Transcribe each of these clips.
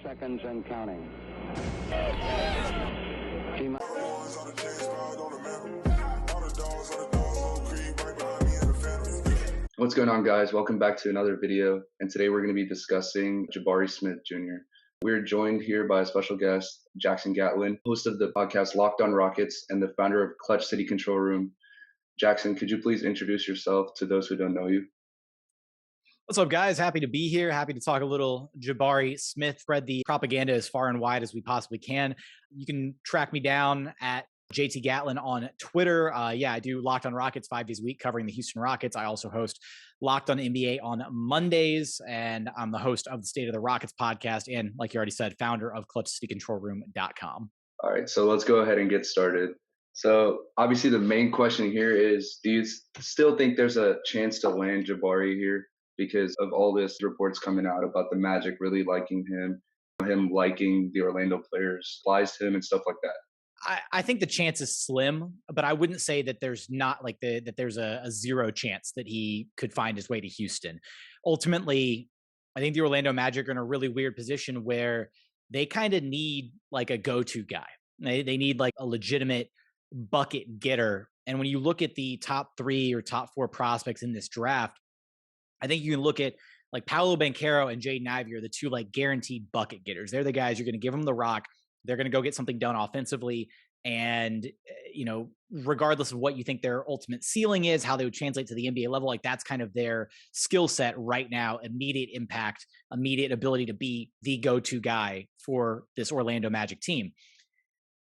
30 seconds and counting. Team. What's going on, guys? Welcome back to another video. And today we're going to be discussing Jabari Smith Jr. We're joined here by a special guest, Jackson Gatlin, host of the podcast Locked on Rockets and the founder of Clutch City Control Room. Jackson, could you please introduce yourself to those who don't know you? What's up, guys? Happy to be here. Happy to talk a little Jabari Smith, spread the propaganda as far and wide as we possibly can. You can track me down at JT Gatlin on Twitter. I do Locked on Rockets 5 days a week covering the Houston Rockets. I also host Locked on NBA on Mondays, and I'm the host of the State of the Rockets podcast and, like you already said, founder of ClutchCityControlRoom.com. All right, so let's go ahead and get started. So obviously the main question here is, do you still think there's a chance to land Jabari here because of all this reports coming out about the Magic really liking him liking the Orlando players, lies to him and stuff like that? I think the chance is slim, but I wouldn't say that there's not like that there's a zero chance that he could find his way to Houston. Ultimately, I think the Orlando Magic are in a really weird position where they kind of need like a go-to guy. They need like a legitimate bucket getter. And when you look at the top 3 or top 4 prospects in this draft, I think you can look at like Paolo Banchero and Jaden Ivey are the two like guaranteed bucket getters. They're the guys you're going to give them the rock. They're going to go get something done offensively. And, regardless of what you think their ultimate ceiling is, how they would translate to the NBA level, like that's kind of their skill set right now, immediate impact, immediate ability to be the go-to guy for this Orlando Magic team.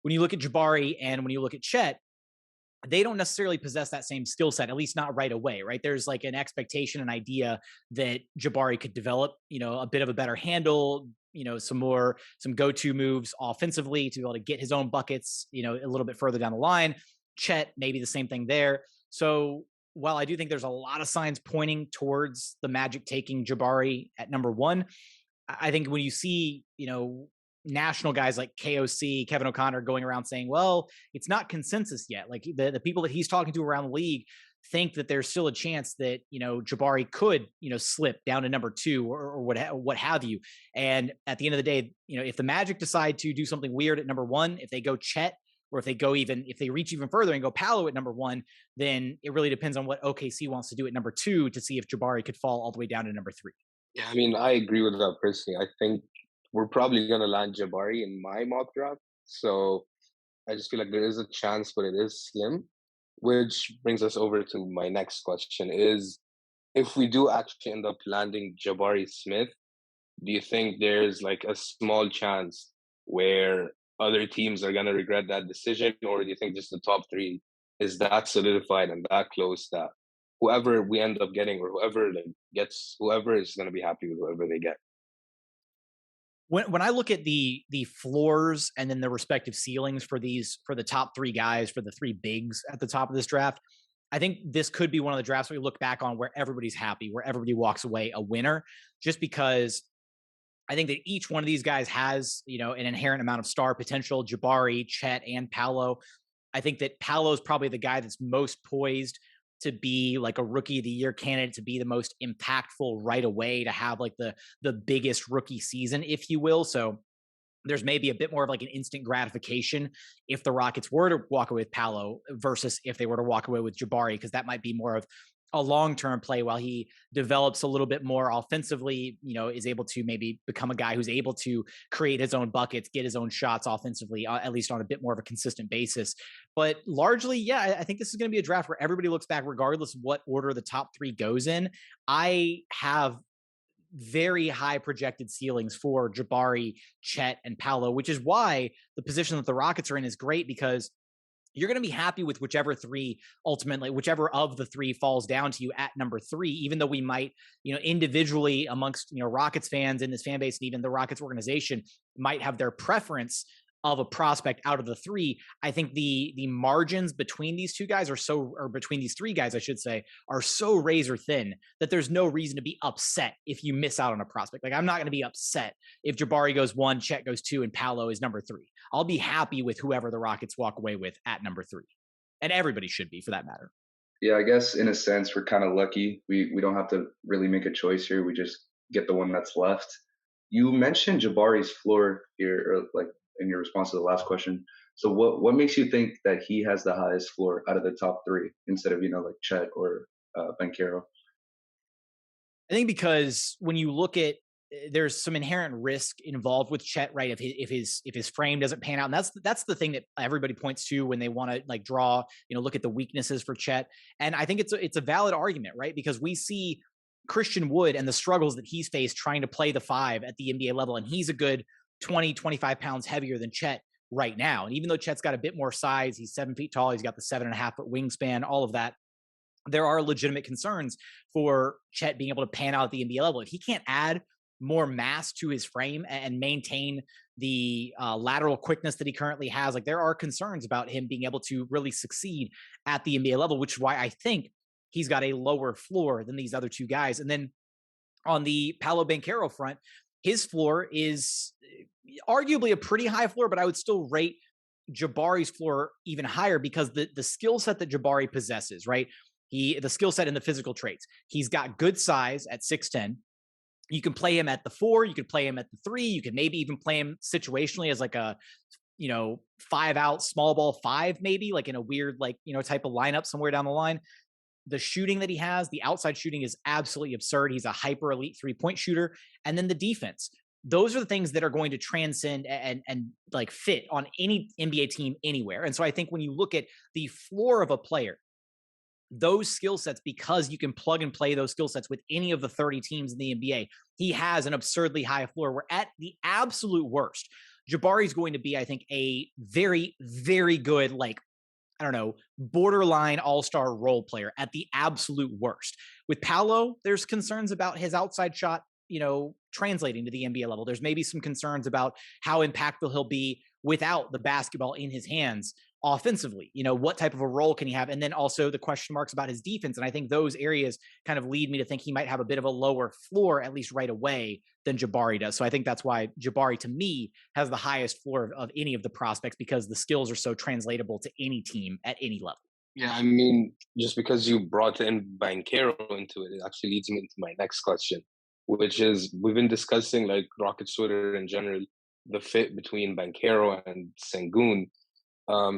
When you look at Jabari and when you look at Chet, they don't necessarily possess that same skill set, at least not right away, right? There's like an expectation, an idea that Jabari could develop, a bit of a better handle, some go-to moves offensively to be able to get his own buckets, a little bit further down the line. Chet, maybe the same thing there. So while I do think there's a lot of signs pointing towards the Magic taking Jabari at number 1, I think when you see, national guys like KOC, Kevin O'Connor going around saying, well, it's not consensus yet. Like the people that he's talking to around the league think that there's still a chance that, Jabari could, slip down to number 2 or what have you. And at the end of the day, if the Magic decide to do something weird at number 1, if they go Chet, or if they reach even further and go Paolo at number 1, then it really depends on what OKC wants to do at number 2 to see if Jabari could fall all the way down to number 3. Yeah, I mean, I agree with that personally. I think we're probably going to land Jabari in my mock draft. So I just feel like there is a chance, but it is slim. Which brings us over to my next question is, if we do actually end up landing Jabari Smith, do you think there's like a small chance where other teams are going to regret that decision? Or do you think just the top 3 is that solidified and that close that whoever we end up getting or whoever is going to be happy with whoever they get? When I look at the floors and then the respective ceilings for the top 3 guys, for the 3 bigs at the top of this draft, I think this could be one of the drafts where we look back on where everybody's happy, where everybody walks away a winner, just because I think that each one of these guys has, an inherent amount of star potential. Jabari, Chet, and Paolo. I think that Paolo is probably the guy that's most poised to be like a rookie of the year candidate, to be the most impactful right away, to have like the biggest rookie season, if you will. So there's maybe a bit more of like an instant gratification if the Rockets were to walk away with Paolo versus if they were to walk away with Jabari, because that might be more of a long-term play while he develops a little bit more offensively, is able to maybe become a guy who's able to create his own buckets, get his own shots offensively, at least on a bit more of a consistent basis. But largely, yeah, I think this is going to be a draft where everybody looks back, regardless of what order the top 3 goes in. I have very high projected ceilings for Jabari, Chet, and Paolo, which is why the position that the Rockets are in is great, because you're going to be happy with whichever of the 3 falls down to you at number 3, even though we might, individually amongst, Rockets fans in this fan base and even the Rockets organization might have their preference of a prospect out of the 3. I think the margins between these 2 guys between these 3 guys, I should say, are so razor thin that there's no reason to be upset if you miss out on a prospect. Like, I'm not going to be upset if Jabari goes 1, Chet goes 2, and Paolo is number 3. I'll be happy with whoever the Rockets walk away with at number 3. And everybody should be, for that matter. Yeah, I guess in a sense, we're kind of lucky. We don't have to really make a choice here. We just get the one that's left. You mentioned Jabari's floor here, or like in your response to the last question. So what makes you think that he has the highest floor out of the top three instead of like Chet or Banchero? I think because when you look at there's some inherent risk involved with Chet, right? If his frame doesn't pan out, and that's the thing that everybody points to when they want to like draw, look at the weaknesses for Chet. And I think it's a valid argument, right? Because we see Christian Wood and the struggles that he's faced trying to play the five at the NBA level, and he's a good 20, 25 pounds heavier than Chet right now. And even though Chet's got a bit more size, he's 7 feet tall, he's got the 7.5 foot wingspan, all of that, there are legitimate concerns for Chet being able to pan out at the NBA level. If he can't add more mass to his frame and maintain the lateral quickness that he currently has, like there are concerns about him being able to really succeed at the NBA level, which is why I think he's got a lower floor than these other two guys. And then on the Paolo Banchero front, his floor is arguably a pretty high floor, but I would still rate Jabari's floor even higher because the skill set that Jabari possesses, right? The skill set and the physical traits. He's got good size at 6'10". You can play him at the 4, you could play him at the 3, you could maybe even play him situationally as like a 5-out small ball 5, maybe like in a weird type of lineup somewhere down the line. The shooting that he has, the outside shooting is absolutely absurd. He's a hyper elite 3-point shooter. And then the defense. Those are the things that are going to transcend and like fit on any NBA team anywhere. And so I think when you look at the floor of a player, those skill sets, because you can plug and play those skill sets with any of the 30 teams in the NBA, he has an absurdly high floor where at the absolute worst, Jabari is going to be, I think, a very, very good, borderline all-star role player at the absolute worst. With Paolo, there's concerns about his outside shot, translating to the NBA level. There's maybe some concerns about how impactful he'll be without the basketball in his hands offensively. What type of a role can he have? And then also the question marks about his defense. And I think those areas kind of lead me to think he might have a bit of a lower floor, at least right away, than Jabari does. So I think that's why Jabari, to me, has the highest floor of any of the prospects, because the skills are so translatable to any team at any level. Yeah, I mean, just because you brought in Banchero into it, it actually leads me into my next question, which is we've been discussing like Rockets Twitter in general, the fit between Banchero and Sengun.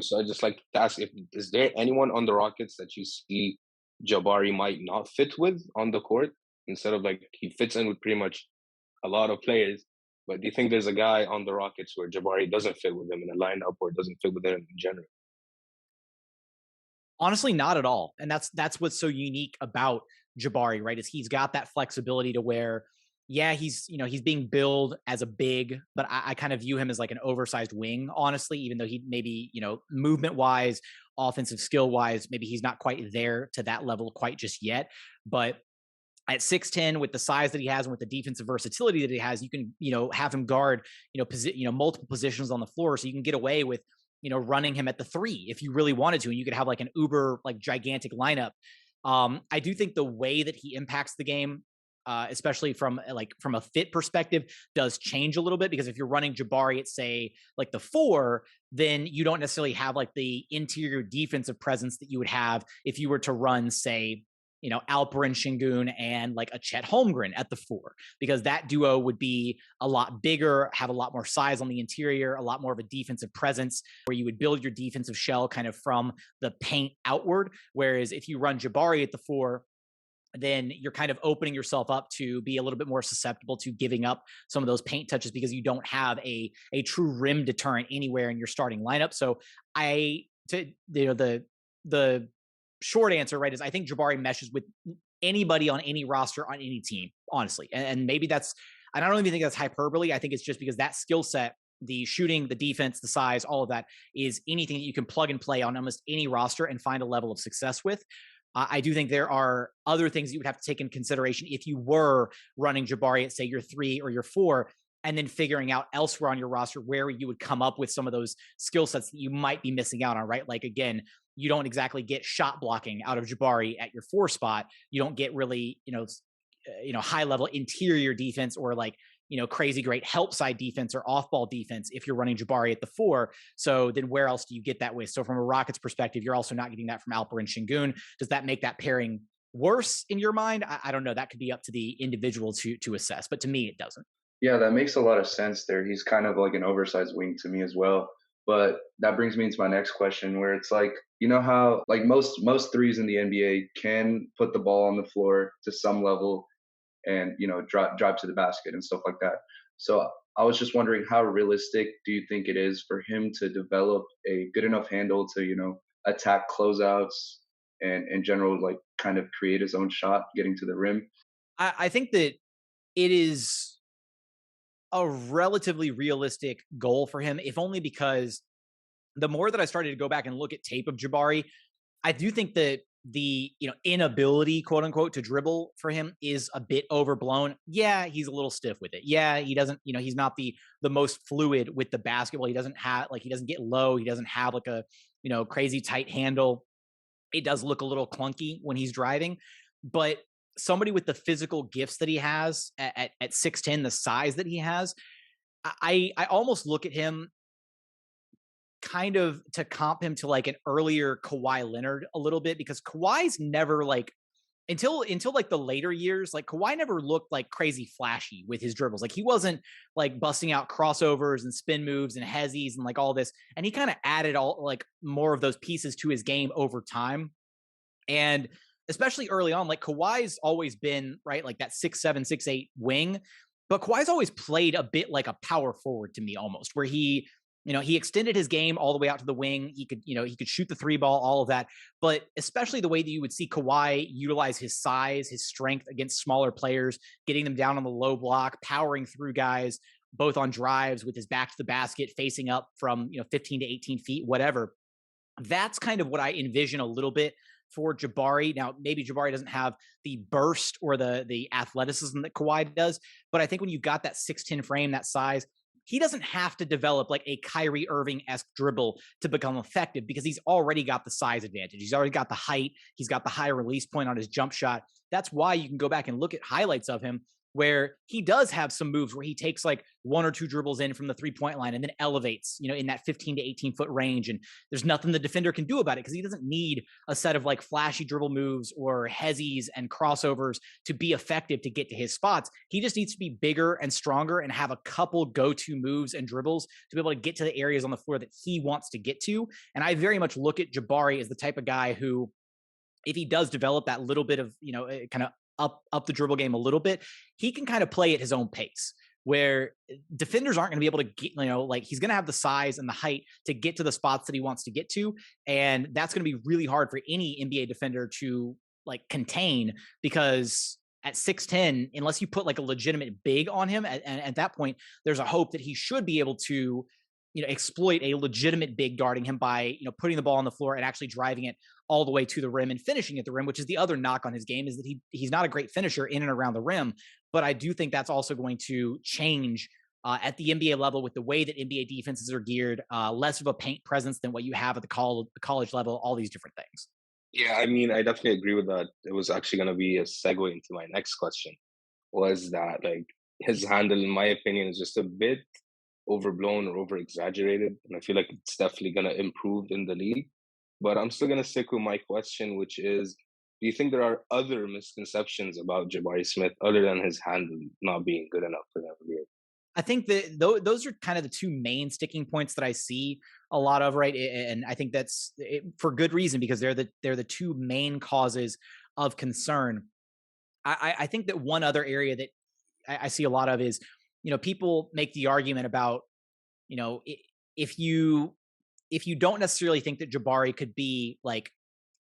So I just like to ask, is there anyone on the Rockets that you see Jabari might not fit with on the court, instead of like he fits in with pretty much a lot of players, but do you think there's a guy on the Rockets where Jabari doesn't fit with them in a lineup or doesn't fit with them in general? Honestly, not at all. And that's what's so unique about Jabari, right? Is he's got that flexibility to where, yeah, he's being billed as a big, but I kind of view him as like an oversized wing, honestly, even though he maybe, movement wise, offensive skill wise, maybe he's not quite there to that level quite just yet. But at 6'10", with the size that he has and with the defensive versatility that he has, you can, have him guard, multiple positions on the floor. So you can get away with, running him at the 3 if you really wanted to, and you could have like an uber, like gigantic lineup. I do think the way that he impacts the game, especially from a fit perspective, does change a little bit, because if you're running Jabari at, say, like the 4, then you don't necessarily have like the interior defensive presence that you would have if you were to run, say, Alperen Şengün and like a Chet Holmgren at the 4, because that duo would be a lot bigger, have a lot more size on the interior, a lot more of a defensive presence, where you would build your defensive shell kind of from the paint outward. Whereas if you run Jabari at the 4, then you're kind of opening yourself up to be a little bit more susceptible to giving up some of those paint touches, because you don't have a true rim deterrent anywhere in your starting lineup. So the short answer, right, is I think Jabari meshes with anybody on any roster on any team, honestly. And maybe that's, and I don't even think that's hyperbole. I think it's just because that skill set, the shooting, the defense, the size, all of that is anything that you can plug and play on almost any roster and find a level of success with. I do think there are other things you would have to take in consideration if you were running Jabari at, say, your 3 or your 4, and then figuring out elsewhere on your roster where you would come up with some of those skill sets that you might be missing out on, right? Like, again, you don't exactly get shot blocking out of Jabari at your 4 spot. You don't get really, high level interior defense or like, crazy great help side defense or off ball defense if you're running Jabari at the 4. So then where else do you get that with? So from a Rockets perspective, you're also not getting that from Alperen Şengün. Does that make that pairing worse in your mind? I don't know. That could be up to the individual to assess, but to me, it doesn't. Yeah, that makes a lot of sense there. He's kind of like an oversized wing to me as well. But that brings me into my next question where it's like, you know how like most threes in the NBA can put the ball on the floor to some level and, you know, drive to the basket and stuff like that. So I was just wondering how realistic do you think it is for him to develop a good enough handle to, you know, attack closeouts and in general like kind of create his own shot getting to the rim? I think that it is a relatively realistic goal for him, if only because the more that I started to go back and look at tape of Jabari, I do think that the inability, quote unquote, to dribble for him is a bit overblown. Yeah, he's a little stiff with it. Yeah, he doesn't, he's not the most fluid with the basketball. He doesn't have he doesn't get low. He doesn't have like a crazy tight handle. It does look a little clunky when he's driving, but somebody with the physical gifts that he has at 6'10", the size that he has, I almost look at him kind of to comp him to like an earlier Kawhi Leonard a little bit, because Kawhi's never like until like the later years, like Kawhi never looked like crazy flashy with his dribbles. Like he wasn't like busting out crossovers and spin moves and hezzies and like all this. And he kind of added all like more of those pieces to his game over time. And especially early on, like Kawhi's always been right, like that 6'7", 6'8" wing, but Kawhi's always played a bit like a power forward to me almost, where he extended his game all the way out to the wing. He could shoot the three ball, all of that. But especially the way that you would see Kawhi utilize his size, his strength against smaller players, getting them down on the low block, powering through guys, both on drives with his back to the basket, facing up from 15 to 18 feet, whatever. That's kind of what I envision a little bit for Jabari. Now, maybe Jabari doesn't have the burst or the athleticism that Kawhi does, but I think when you've got that 6'10" frame, that size, he doesn't have to develop like a Kyrie Irving-esque dribble to become effective, because he's already got the size advantage. He's already got the height. He's got the high release point on his jump shot. That's why you can go back and look at highlights of him where he does have some moves where he takes like one or two dribbles in from the 3-point line and then elevates, in that 15 to 18 foot range. And there's nothing the defender can do about it, because he doesn't need a set of like flashy dribble moves or hezzies and crossovers to be effective to get to his spots. He just needs to be bigger and stronger and have a couple go-to moves and dribbles to be able to get to the areas on the floor that he wants to get to. And I very much look at Jabari as the type of guy who, if he does develop that little bit of, kind of up the dribble game a little bit, he can kind of play at his own pace, where defenders aren't going to be able to get, like he's going to have the size and the height to get to the spots that he wants to get to. And that's going to be really hard for any NBA defender to like contain, because at 6'10", unless you put like a legitimate big on him, at that point, there's a hope that he should be able to exploit a legitimate big guarding him by, putting the ball on the floor and actually driving it all the way to the rim and finishing at the rim, which is the other knock on his game, is that he's not a great finisher in and around the rim. But I do think that's also going to change at the NBA level with the way that NBA defenses are geared, less of a paint presence than what you have at the college level, all these different things. Yeah, I mean, I definitely agree with that. It was actually going to be a segue into my next question, was that like his handle, in my opinion, is just a bit overblown or over exaggerated. And I feel like it's definitely going to improve in the league. But I'm still going to stick with my question, which is, do you think there are other misconceptions about Jabari Smith other than his handle not being good enough for the NBA? I think that those are kind of the two main sticking points that I see a lot of, right? And I think that's for good reason, because they're the two main causes of concern. I think that one other area that I see a lot of is, people make the argument about, if you don't necessarily think that Jabari could be like,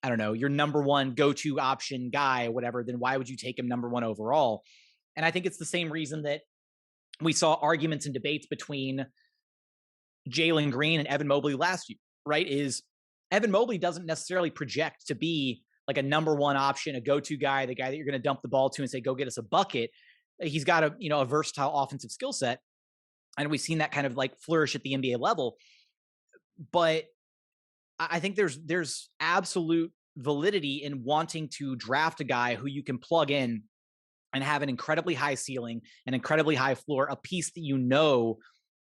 I don't know, your number one go-to option guy or whatever, then why would you take him number one overall? And I think it's the same reason that we saw arguments and debates between Jalen Green and Evan Mobley last year, right? Is Evan Mobley doesn't necessarily project to be like a number one option, a go-to guy, the guy that you're going to dump the ball to and say, go get us a bucket. He's got a versatile offensive skill set. And we've seen that kind of like flourish at the NBA level. But I think there's absolute validity in wanting to draft a guy who you can plug in and have an incredibly high ceiling, an incredibly high floor, a piece that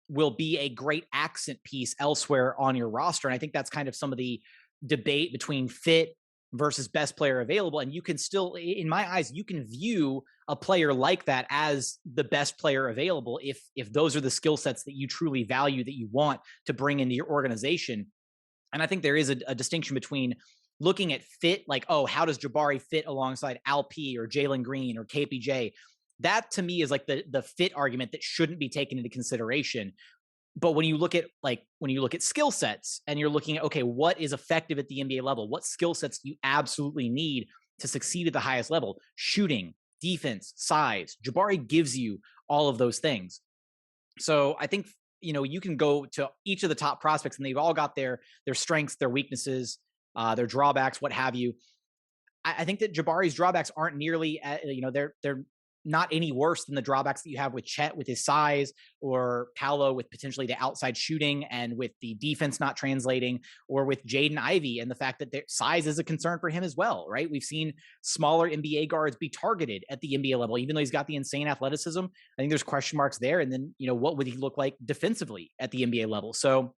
will be a great accent piece elsewhere on your roster. And I think that's kind of some of the debate between fit versus best player available. And you can still, in my eyes, you can view a player like that as the best player available if those are the skill sets that you truly value, that you want to bring into your organization. And I think there is a distinction between looking at fit, like, oh, how does Jabari fit alongside Al P or Jalen Green or KPJ? That to me is like the fit argument that shouldn't be taken into consideration. But when you look at skill sets and you're looking at, okay, what is effective at the NBA level? What skill sets do you absolutely need to succeed at the highest level? Shooting, defense, size. Jabari gives you all of those things. So I think, you can go to each of the top prospects and they've all got their strengths, their weaknesses, their drawbacks, what have you. I think that Jabari's drawbacks aren't nearly, they're not any worse than the drawbacks that you have with Chet with his size, or Paolo with potentially the outside shooting and with the defense not translating, or with Jaden Ivey and the fact that their size is a concern for him as well, right? We've seen smaller NBA guards be targeted at the NBA level, even though he's got the insane athleticism. I think there's question marks there. And then, what would he look like defensively at the NBA level? So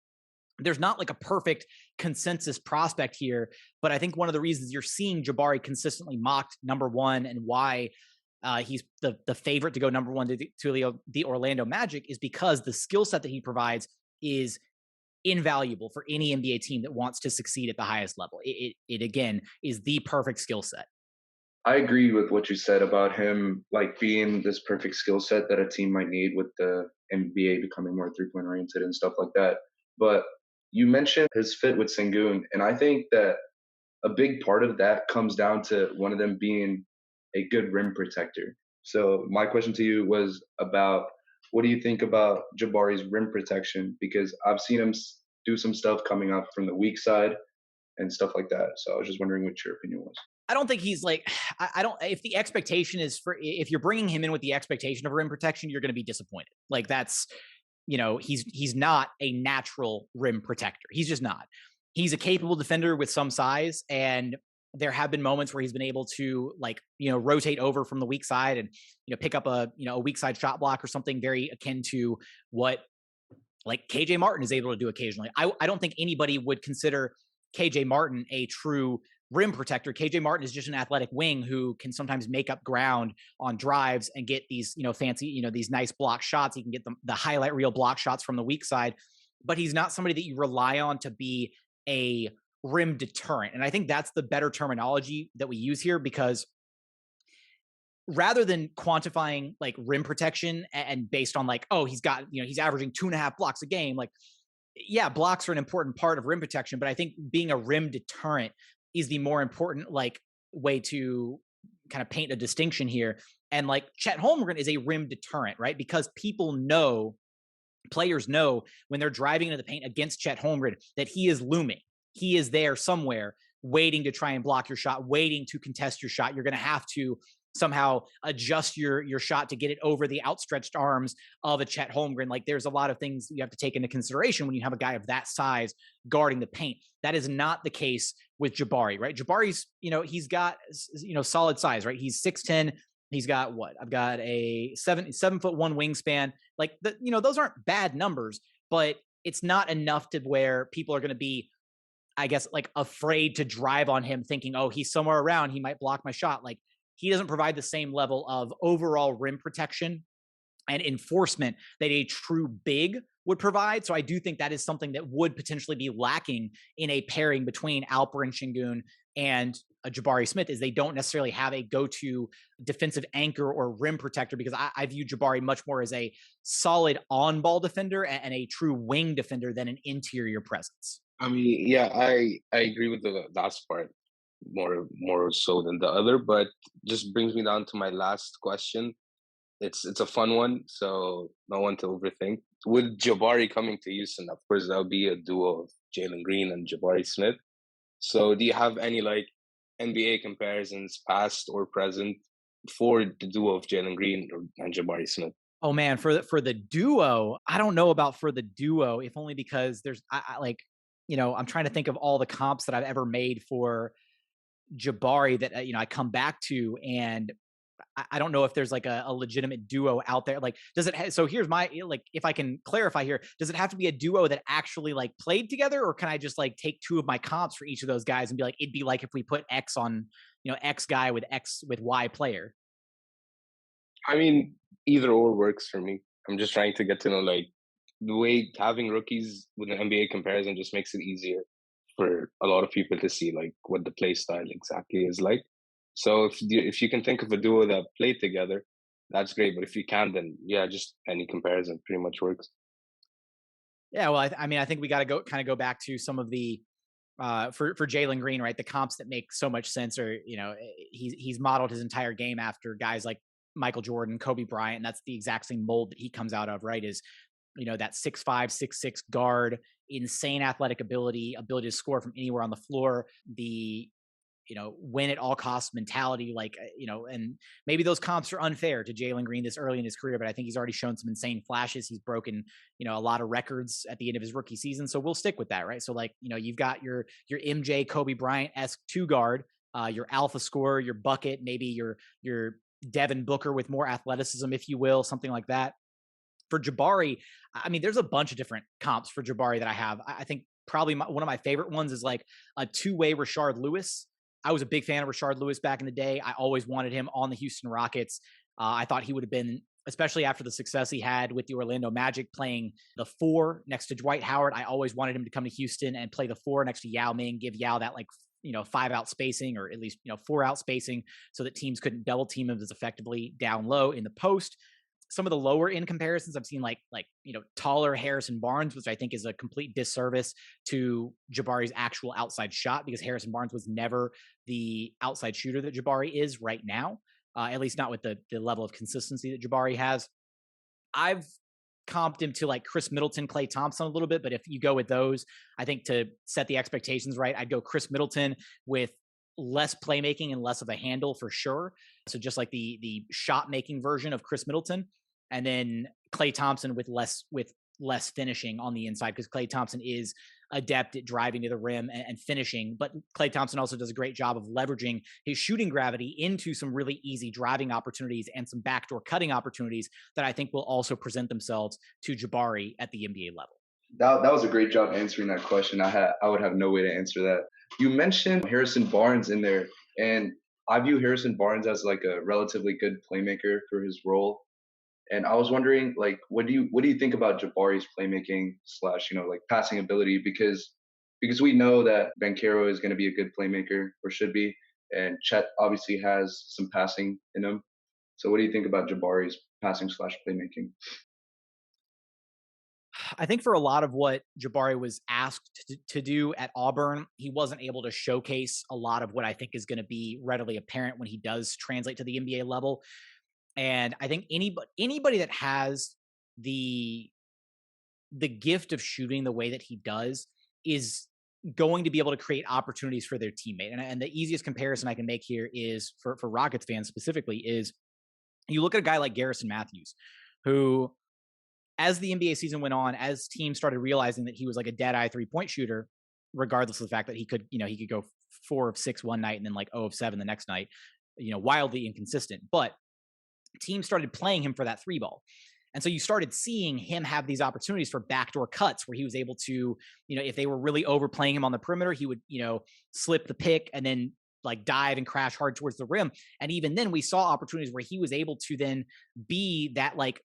there's not like a perfect consensus prospect here, but I think one of the reasons you're seeing Jabari consistently mocked number one and why he's the favorite to go number one to the Orlando Magic is because the skill set that he provides is invaluable for any NBA team that wants to succeed at the highest level. It again is the perfect skill set. I agree with what you said about him, like being this perfect skill set that a team might need with the NBA becoming more 3-point oriented and stuff like that. But you mentioned his fit with Sengun, and I think that a big part of that comes down to one of them being a good rim protector. So my question to you was about, what do you think about Jabari's rim protection? Because I've seen him do some stuff coming up from the weak side and stuff like that. So I was just wondering what your opinion was. I don't think he's like, I don't, if the expectation is if you're bringing him in with the expectation of rim protection, you're going to be disappointed. Like that's, he's not a natural rim protector. He's just not. He's a capable defender with some size, and there have been moments where he's been able to rotate over from the weak side and, pick up a weak side shot block or something very akin to what like KJ Martin is able to do occasionally. I don't think anybody would consider KJ Martin a true rim protector. KJ Martin is just an athletic wing who can sometimes make up ground on drives and get these, fancy, these nice block shots. He can get the highlight reel block shots from the weak side, but he's not somebody that you rely on to be a rim deterrent. And I think that's the better terminology that we use here, because rather than quantifying like rim protection and based on like, oh, he's got, he's averaging 2.5 blocks a game. Like, yeah, blocks are an important part of rim protection, but I think being a rim deterrent is the more important like way to kind of paint a distinction here. And like Chet Holmgren is a rim deterrent, right? Because players know when they're driving into the paint against Chet Holmgren that he is looming. He is there somewhere waiting to try and block your shot, waiting to contest your shot. You're going to have to somehow adjust your shot to get it over the outstretched arms of a Chet Holmgren. Like there's a lot of things you have to take into consideration when you have a guy of that size guarding the paint. That is not the case with Jabari, right? Jabari's, he's got, solid size, right? He's 6'10". He's got what? I've got a 7'1" wingspan. Like those aren't bad numbers, but it's not enough to where people are going to be, I guess, like afraid to drive on him thinking, oh, he's somewhere around, he might block my shot. Like he doesn't provide the same level of overall rim protection and enforcement that a true big would provide. So I do think that is something that would potentially be lacking in a pairing between Alperen Sengun and Jabari Smith, is they don't necessarily have a go-to defensive anchor or rim protector, because I view Jabari much more as a solid on-ball defender and a true wing defender than an interior presence. I mean, yeah, I agree with the last part more so than the other, but just brings me down to my last question. It's a fun one, so no one to overthink. With Jabari coming to Houston, of course, that'll be a duo of Jalen Green and Jabari Smith. So do you have any like NBA comparisons, past or present, for the duo of Jalen Green and Jabari Smith? Oh man, for the duo, I don't know about for the duo, if only because there's I'm trying to think of all the comps that I've ever made for Jabari that I come back to, and I don't know if there's like a legitimate duo out there. Like, does it? So here's my like, if I can clarify here, does it have to be a duo that actually like played together, or can I just like take two of my comps for each of those guys and be like, it'd be like if we put X on, X guy with X with Y player. I mean, either or works for me. I'm just trying to get to know like the way having rookies with an NBA comparison just makes it easier for a lot of people to see like what the play style exactly is like. So if you can think of a duo that play together, that's great. But if you can, then yeah, just any comparison pretty much works. Yeah, well, I mean, I think we got to go back to some of the for Jalen Green, right? The comps that make so much sense are, he's modeled his entire game after guys like Michael Jordan, Kobe Bryant. And that's the exact same mold that he comes out of, right? Is, that 6'5", 6'6" guard, insane athletic ability to score from anywhere on the floor, the win at all costs mentality, like, and maybe those comps are unfair to Jalen Green this early in his career, but I think he's already shown some insane flashes. He's broken, a lot of records at the end of his rookie season. So we'll stick with that, right? So like, you've got your MJ, Kobe Bryant-esque two guard, your alpha scorer, your bucket, maybe your Devin Booker with more athleticism, if you will, something like that. For Jabari, I mean, there's a bunch of different comps for Jabari that I have. I think probably one of my favorite ones is like a two-way Rashard Lewis. I was a big fan of Rashard Lewis back in the day. I always wanted him on the Houston Rockets. I thought he would have been, especially after the success he had with the Orlando Magic playing the 4 next to Dwight Howard. I always wanted him to come to Houston and play the 4 next to Yao Ming, give Yao that like 5 out spacing, or at least 4 out spacing, so that teams couldn't double team him as effectively down low in the post. Some of the lower end comparisons I've seen, like taller Harrison Barnes, which I think is a complete disservice to Jabari's actual outside shot, because Harrison Barnes was never the outside shooter that Jabari is right now, at least not with the level of consistency that Jabari has. I've comped him to like Chris Middleton, Klay Thompson a little bit, but if you go with those, I think to set the expectations right, I'd go Chris Middleton with less playmaking and less of a handle for sure. So just like the shot making version of Chris Middleton, and then Klay Thompson with less finishing on the inside, because Klay Thompson is adept at driving to the rim and finishing. But Klay Thompson also does a great job of leveraging his shooting gravity into some really easy driving opportunities and some backdoor cutting opportunities that I think will also present themselves to Jabari at the NBA level. That was a great job answering that question. I would have no way to answer that. You mentioned Harrison Barnes in there, and I view Harrison Barnes as like a relatively good playmaker for his role. And I was wondering, like, what do you think about Jabari's playmaking slash, like passing ability? Because we know that Banchero is going to be a good playmaker, or should be, and Chet obviously has some passing in him. So what do you think about Jabari's passing slash playmaking? I think for a lot of what Jabari was asked to do at Auburn, he wasn't able to showcase a lot of what I think is going to be readily apparent when he does translate to the NBA level. And I think anybody that has the gift of shooting the way that he does is going to be able to create opportunities for their teammate. And the easiest comparison I can make here is for Rockets fans specifically is you look at a guy like Garrison Matthews, who, as the NBA season went on, as teams started realizing that he was like a dead eye 3-point shooter, regardless of the fact that he could go 4 of 6 one night and then like 0 of 7 the next night, wildly inconsistent. But teams started playing him for that 3 ball. And so you started seeing him have these opportunities for backdoor cuts where he was able to, if they were really overplaying him on the perimeter, he would, slip the pick and then like dive and crash hard towards the rim. And even then we saw opportunities where he was able to then be that like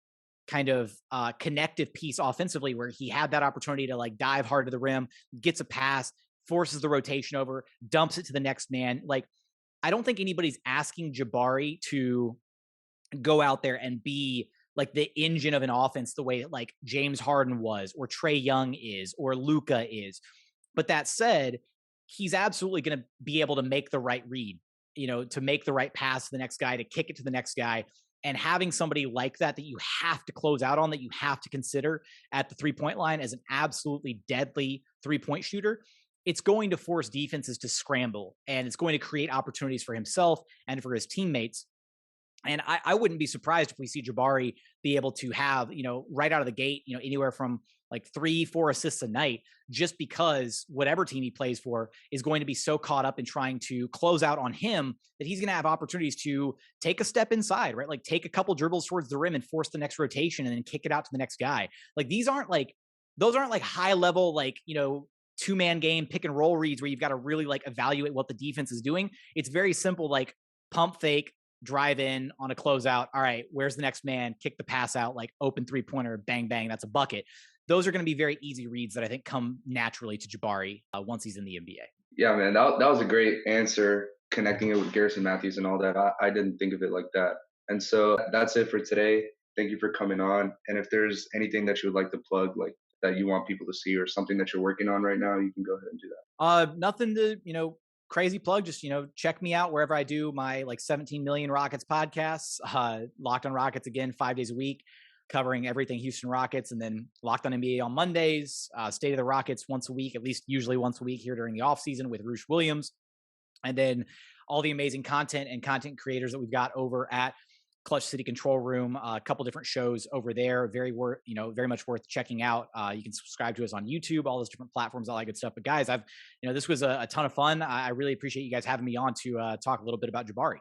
kind of connective piece offensively, where he had that opportunity to like dive hard to the rim, gets a pass, forces the rotation over, dumps it to the next man. Like, I don't think anybody's asking Jabari to go out there and be like the engine of an offense the way that like James Harden was, or Trae Young is, or Luka is. But that said, he's absolutely going to be able to make the right read, to make the right pass to the next guy, to kick it to the next guy. And having somebody like that you have to close out on, that you have to consider at the 3-point line as an absolutely deadly 3-point shooter, it's going to force defenses to scramble, and it's going to create opportunities for himself and for his teammates. And I wouldn't be surprised if we see Jabari be able to have, right out of the gate, anywhere from like 3-4 assists a night, just because whatever team he plays for is going to be so caught up in trying to close out on him that he's going to have opportunities to take a step inside, right? Like take a couple dribbles towards the rim and force the next rotation and then kick it out to the next guy. Like those aren't like high level, like, two-man game pick and roll reads where you've got to really like evaluate what the defense is doing. It's very simple, like pump fake, drive in on a closeout. All right, where's the next man? Kick the pass out, like open 3-pointer, bang, bang. That's a bucket. Those are going to be very easy reads that I think come naturally to Jabari once he's in the NBA. Yeah, man, that was a great answer, connecting it with Garrison Matthews and all that. I didn't think of it like that. And so that's it for today. Thank you for coming on. And if there's anything that you would like to plug, like that you want people to see or something that you're working on right now, you can go ahead and do that. Nothing to, crazy plug. Just, check me out wherever I do my like 17 million Rockets podcasts. Locked on Rockets again, 5 days a week, covering everything Houston Rockets, and then Locked on NBA on Mondays, State of the Rockets once a week, at least usually once a week here during the off season with Rush Williams. And then all the amazing content and content creators that we've got over at Clutch City Control Room, a couple different shows over there, very much worth checking out. You can subscribe to us on YouTube, all those different platforms, all that good stuff. But guys, this was a ton of fun. I really appreciate you guys having me on to talk a little bit about Jabari.